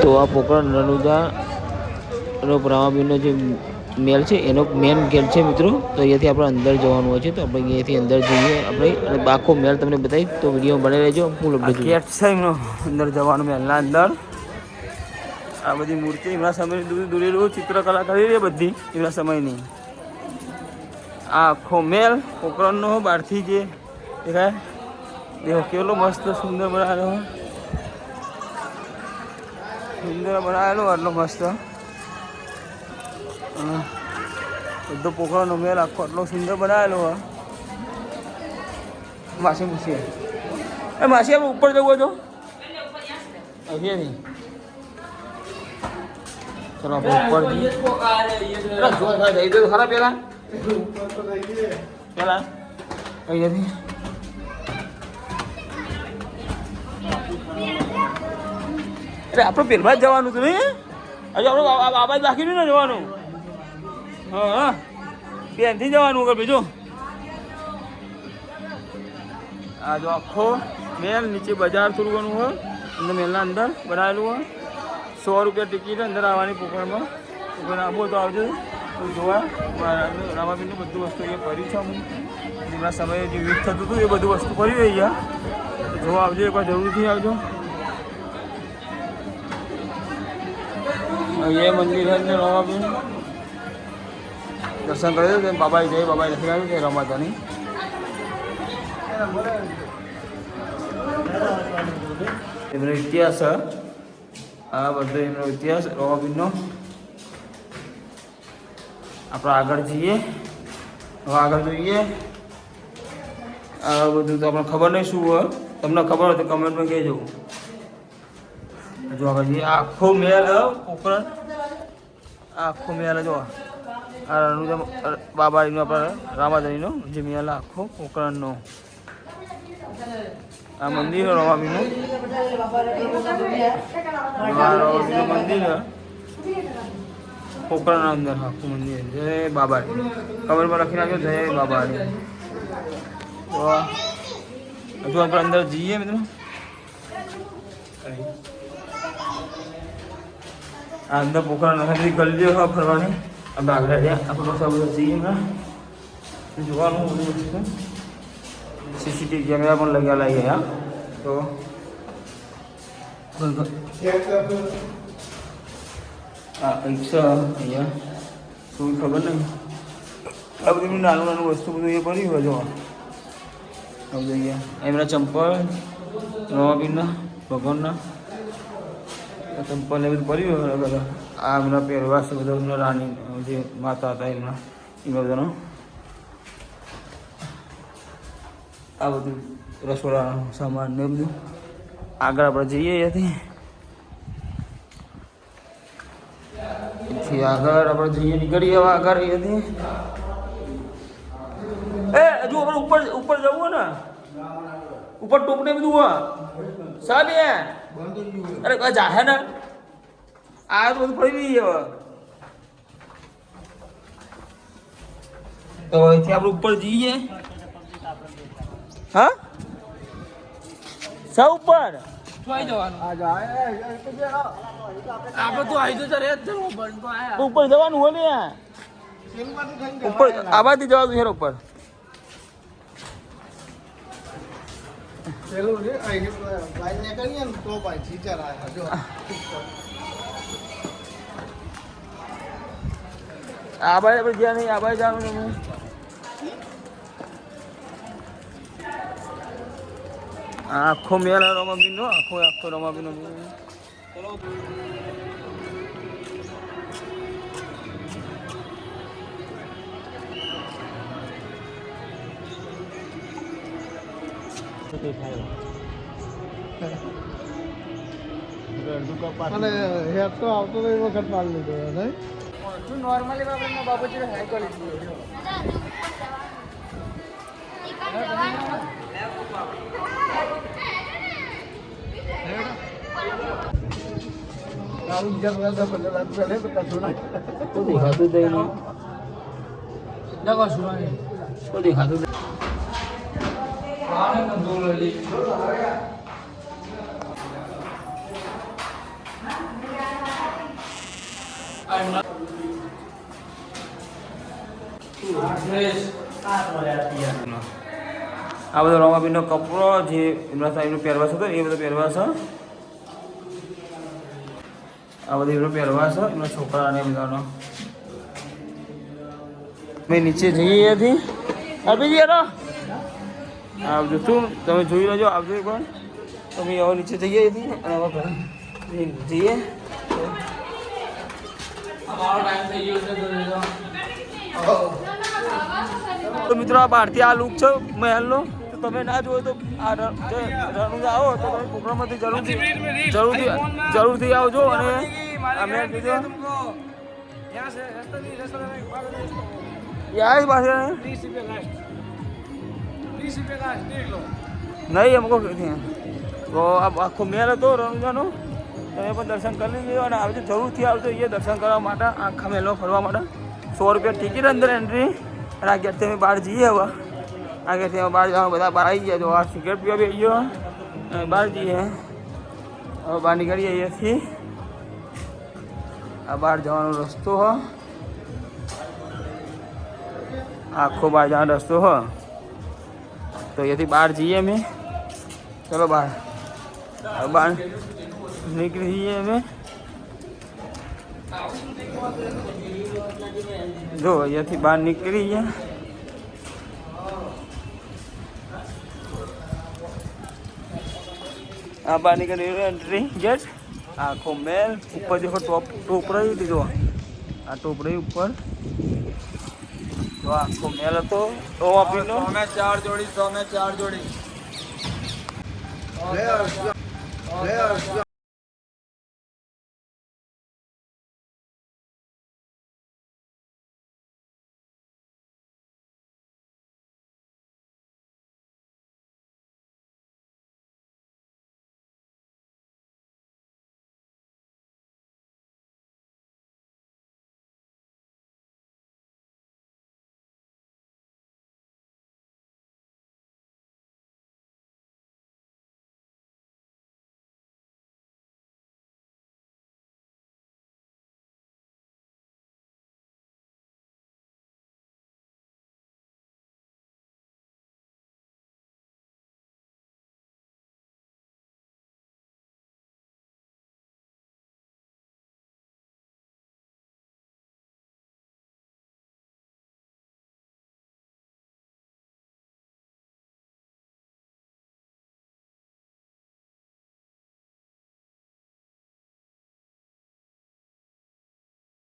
તો આ પોકરણ રણુજા રામાબીરનો જે મેલ છે એનો મેન ગેટ છે મિત્રો. તો અહીંયાથી આપણે અંદર જવાનું હોય છે, તો આપણે અહીંયાથી અંદર જઈએ આપણે અને આખો મેલ તમને બતાવી. તો વિડીયો બને રહેજો. ફૂલ અપડેટ ગેટ છે એમનો અંદર જવાનું મેલના અંદર. આ બધી મૂર્તિ એમના સમયની દોરેલું ચિત્રકલા કરી છે બધી એમના સમયની. આ આખો મેલ પોકરણનો બહારથી જે દેખાય દેખો કેટલો મસ્ત સુંદર બનાવેલો, સુંદર બનાવેલો આટલો મસ્ત બધો પોકરણનો મેલ આખો આટલો સુંદર બનાવેલો હોય. માસી પૂછીએ એ માસી આપણે ઉપર જવું હતો અહીંયાથી. ચલો આપણે ઉપર જઈએ. ખરા પેલા પેલા અહીંયાથી અરે આપણે પેલમાં જ જવાનું હતું નહીં? હજુ આપણે આવાજ બાકી નહીં ને જવાનું? હા હા પેનથી જવાનું વગર બીજું. આ જો આખો મેલ નીચે બજાર થોડું ઘણું હોય, અંદર મેલના અંદર બનાવેલું હોય. 100 રૂપિયા ટિકિટ અંદર આવવાની પોકરણમાં. પોકરણ આવો તો આવજો જોવા. રામાબીરનું બધું વસ્તુ અહીંયા ભર્યું છે. અમુક જેમના સમયે જે યુદ્ધ થતું હતું એ બધું વસ્તુ ભરી રહી ગયા. જોવા આવજો, એકવાર જરૂરથી આવજો. ये मंदिर है रामाबीर. दर्शन करे बाबा जय बाबा लखी આવ્યું છે રમાદાની. એમનો ઇતિહાસ, આ બધો એમનો ઇતિહાસ રામાબીરનો. આપણે આગળ જઈએ, હવે આગળ જોઈએ. આ બધું તો આપણને ખબર નહીં શું હોય. તમને ખબર હોય તો કમેન્ટમાં કહેજો. જો આગળ જઈએ. આખો મેલ પોકરણ, આખો મેલ જો આ રણુજા બાબાજીનો આપણે રામાદાણીનો જે મેલ આખો પોકરણનો. આ મંદિર રામાબીરનું મંદિર પોકરણના અંદર આખું મંદિર. જય બાબાજી કમેન્ટમાં લખી નાખ્યો જય બાબાજી. તો હજુ આપણે અંદર જઈએ મિત્રો. આ અંદર પોકરણ નથી ગલીઓ હોય ફરવાની. આપણે આગળ આપણે બસ બધા જઈએ હમણાં જોવાનું બધું વસ્તુ. સીસીટીવી કેમેરા પણ લગાવેલા ગયા. તો આ કંઈક છે અહીંયા શું ખબર નહીં. આ બધું નાનું નાનું વસ્તુ બધું એ પડ્યું હોય. જો આ બધું અહીંયા એમના ચંપલ રામાબીરના ભગવાનના ચંપલ એ બધું પડ્યું હોય. બધા આ એમના પહેરવાશ બધા એમના રાણી જે માતા હતા એમના બધાનો. આ બધું રસોડાનું સામાન ને બધું. આગળ આપણે જઈએ અહીંયાથી આગળ આપણે જઈએ નીકળીએ હવે આગળ અહીંયાથી. એ હજુ આપણે ઉપર ઉપર જવું ને, ઉપર ટોપ ને બધું હોય સાહેબ. અરે કોઈ જાહે ને આ તો બધું પડી રહી હવે. તો અહીંથી આપણે ઉપર જઈએ. હા સૌ ઉપર ઉપર જવાનું હોય ને ઉપર આબાથી જવાનું છે ઉપર. આબાઈ આપણે જ્યાં નહીં આબાઈ જવાનું. આખો મેલ રામાબીરનો આખો રામાબીરનો મેલ. અને હેર તો આવતો તો એ વખત માલ લીધો નહીં. નોર્મલી આપણે બાબુજી હાઈ ક્વોલિટી બીજા બધા 15 લાખ રૂપિયા લે તો કશું ના દેખાતું થઈ નહીં. શું દેખાતું આ બધો રોમાબીનનો કપડો જે એમના સાહેબનો પહેરવાશ હતો એ બધો પહેરવાશ આ બધો એમનો પહેરવાશ એમના છોકરાને બધાનો મેં નીચે જઈએ અહીંયાથી આપી દઈએ રો આવજો શું તમે જોઈ લેજો આવજો એકવાર તમે હવે નીચે જઈએ અહીંથી અને હવે ઘરે જઈએ તો મિત્રો આ બહારથી આ લુક છે મહેલનો તો તમે ના જોયો તો આ રણુજા આવો તો તમે પ્રોગ્રામમાંથી જરૂરથી આવજો અને અમે કીધું યાર પાસે નહીં हमको તો આ આખો મેળ હતો રણુજાનો તમે પણ દર્શન કરી લીધો અને આવજો જરૂરથી આવજો એ દર્શન કરવા માટે આખા મેળો ફરવા માટે 100 રૂપિયા ટિકિટ અંદર એન્ટ્રી અને આ ગેટથી અમે બહાર જઈએ હવે આ ગેટથી અમે બહાર જવા બધા બહાર આવી ગયા તો આ સિગરેટ પીવા બી ગયો અને બહાર જઈએ હવે બહાર નીકળીએ અહીંયાથી આ બહાર જવાનો રસ્તો હ આખો બહાર જવાનો રસ્તો હ તો અહીંયાથી બહાર જઈએ અમે ચલો બહાર બહાર નીકળી જઈએ અમે જો અહીંયાથી બહાર નીકળી ગયા આ બહાર નીકળી એન્ટ્રી ગેટ આખો મેલ ઉપર દેખો ટોપરાઈ દીધો આ ટોપરાઈ ઉપર તો આખો મેલ હતો તો આપીનો 4 જોડી 4 જોડી